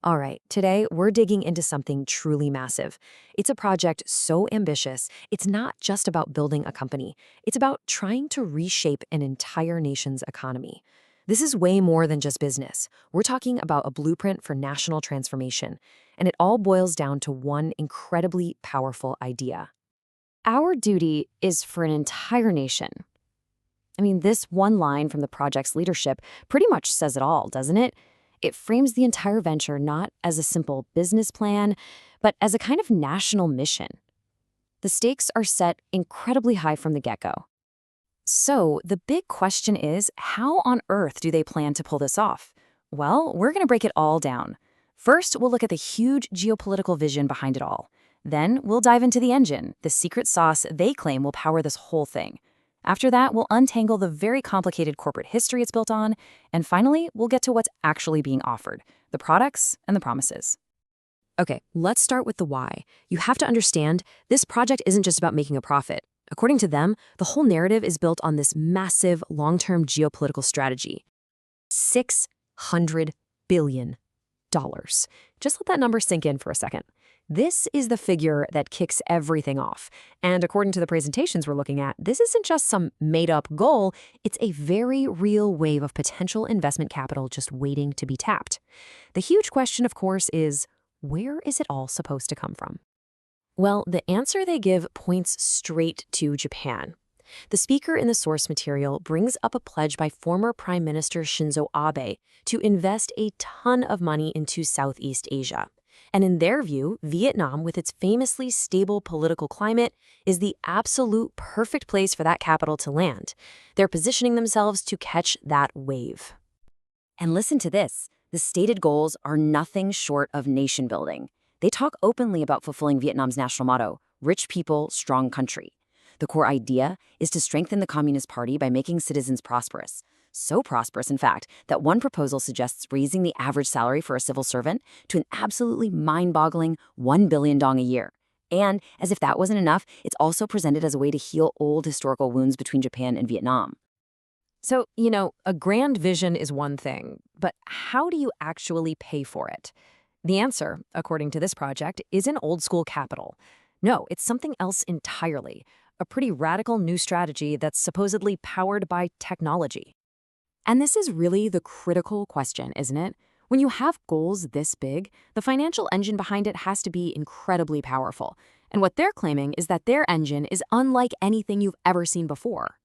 All right, today we're digging into something truly massive. It's a project so ambitious, it's not just about building a company, it's about trying to reshape an entire nation's economy. This is way more than just business. We're talking about a blueprint for national transformation, and it all boils down to one incredibly powerful idea. Our duty is for an entire nation. This one line from the project's leadership pretty much says it all, doesn't it? It frames the entire venture not as a simple business plan, but as a kind of national mission. The stakes are set incredibly high from the get-go. So, the big question is, how on earth do they plan to pull this off? Well, we're going to break it all down. First, we'll look at the huge geopolitical vision behind it all. Then, we'll dive into the engine, the secret sauce they claim will power this whole thing. After that, we'll untangle the very complicated corporate history it's built on. And finally, we'll get to what's actually being offered, the products and the promises. Okay, let's start with the why. You have to understand, this project isn't just about making a profit. According to them, the whole narrative is built on this massive, long-term geopolitical strategy. $600 billion. Just let that number sink in for a second. This is the figure that kicks everything off. And according to the presentations we're looking at, this isn't just some made-up goal, it's a very real wave of potential investment capital just waiting to be tapped. The huge question, of course, is where is it all supposed to come from? Well, the answer they give points straight to Japan. The speaker in the source material brings up a pledge by former Prime Minister Shinzo Abe to invest a ton of money into Southeast Asia. And in their view, Vietnam, with its famously stable political climate, is the absolute perfect place for that capital to land. They're positioning themselves to catch that wave. And listen to this. The stated goals are nothing short of nation building. They talk openly about fulfilling Vietnam's national motto, rich people, strong country. The core idea is to strengthen the Communist Party by making citizens prosperous. So prosperous, in fact, that one proposal suggests raising the average salary for a civil servant to an absolutely mind-boggling $1 billion a year. And as if that wasn't enough, it's also presented as a way to heal old historical wounds between Japan and Vietnam. So, a grand vision is one thing, but how do you actually pay for it? The answer, according to this project, isn't old-school capital. No, it's something else entirely. A pretty radical new strategy that's supposedly powered by technology. And this is really the critical question, isn't it? When you have goals this big, the financial engine behind it has to be incredibly powerful. And what they're claiming is that their engine is unlike anything you've ever seen before.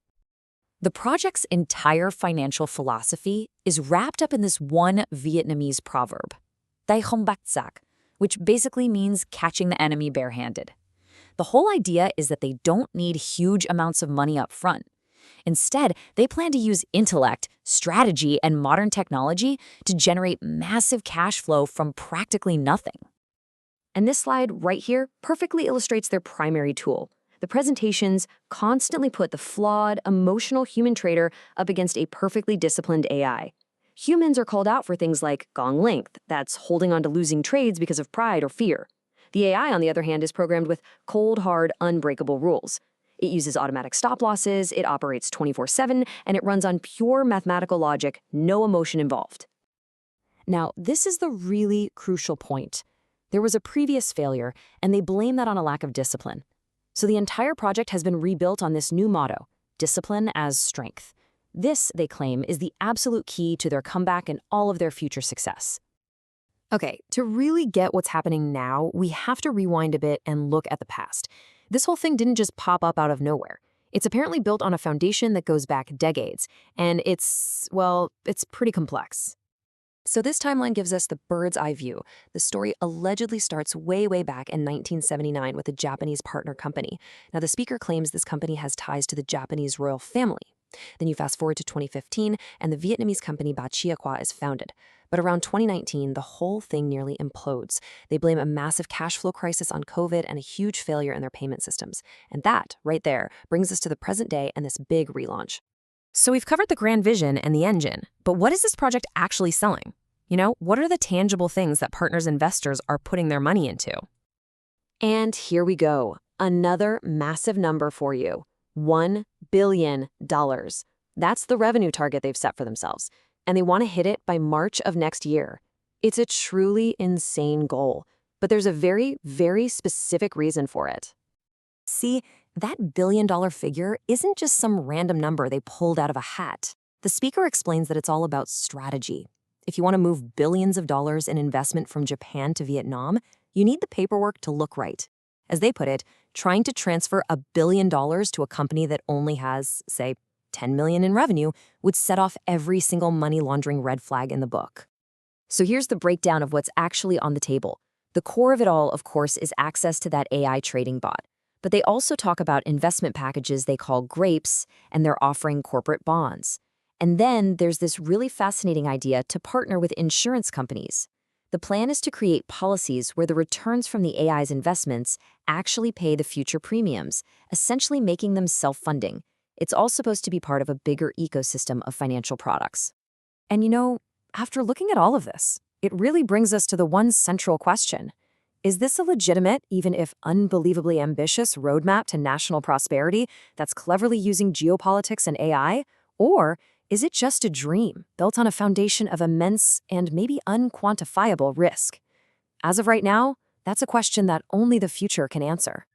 The project's entire financial philosophy is wrapped up in this one Vietnamese proverb, "Tay không bắt giặc," which basically means catching the enemy barehanded. The whole idea is that they don't need huge amounts of money up front. Instead, they plan to use intellect, strategy, and modern technology to generate massive cash flow from practically nothing. And this slide right here perfectly illustrates their primary tool. The presentations constantly put the flawed, emotional human trader up against a perfectly disciplined AI. Humans are called out for things like gong length, that's holding on to losing trades because of pride or fear. The AI, on the other hand, is programmed with cold, hard, unbreakable rules. It uses automatic stop losses, it operates 24/7, and it runs on pure mathematical logic, no emotion involved. Now, this is the really crucial point. There was a previous failure, and they blame that on a lack of discipline. So the entire project has been rebuilt on this new motto, discipline as strength. This, they claim, is the absolute key to their comeback and all of their future success. Okay, to really get what's happening now, we have to rewind a bit and look at the past. This whole thing didn't just pop up out of nowhere. It's apparently built on a foundation that goes back decades, and it's pretty complex. So this timeline gives us the bird's eye view. The story allegedly starts way back in 1979 with a Japanese partner company. Now, the speaker claims this company has ties to the Japanese royal family. Then you fast forward to 2015, and the Vietnamese company Ba Chia Qua is founded. But around 2019, the whole thing nearly implodes. They blame a massive cash flow crisis on COVID and a huge failure in their payment systems. And that, right there, brings us to the present day and this big relaunch. So we've covered the grand vision and the engine, but what is this project actually selling? What are the tangible things that partners investors are putting their money into? And here we go, another massive number for you, $1 billion. That's the revenue target they've set for themselves, and they want to hit it by March of next year. It's a truly insane goal, but there's a very, very specific reason for it. See, that billion-dollar figure isn't just some random number they pulled out of a hat. The speaker explains that it's all about strategy. If you want to move billions of dollars in investment from Japan to Vietnam, you need the paperwork to look right. As they put it, trying to transfer $1 billion to a company that only has, say, 10 million in revenue would set off every single money laundering red flag in the book. So here's the breakdown of what's actually on the table. The core of it all, of course, is access to that AI trading bot. But they also talk about investment packages they call grapes, and they're offering corporate bonds. And then there's this really fascinating idea to partner with insurance companies. The plan is to create policies where the returns from the AI's investments actually pay the future premiums, essentially making them self-funding. It's all supposed to be part of a bigger ecosystem of financial products. And after looking at all of this, it really brings us to the one central question. Is this a legitimate, even if unbelievably ambitious, roadmap to national prosperity that's cleverly using geopolitics and AI? Or is it just a dream built on a foundation of immense and maybe unquantifiable risk? As of right now, that's a question that only the future can answer.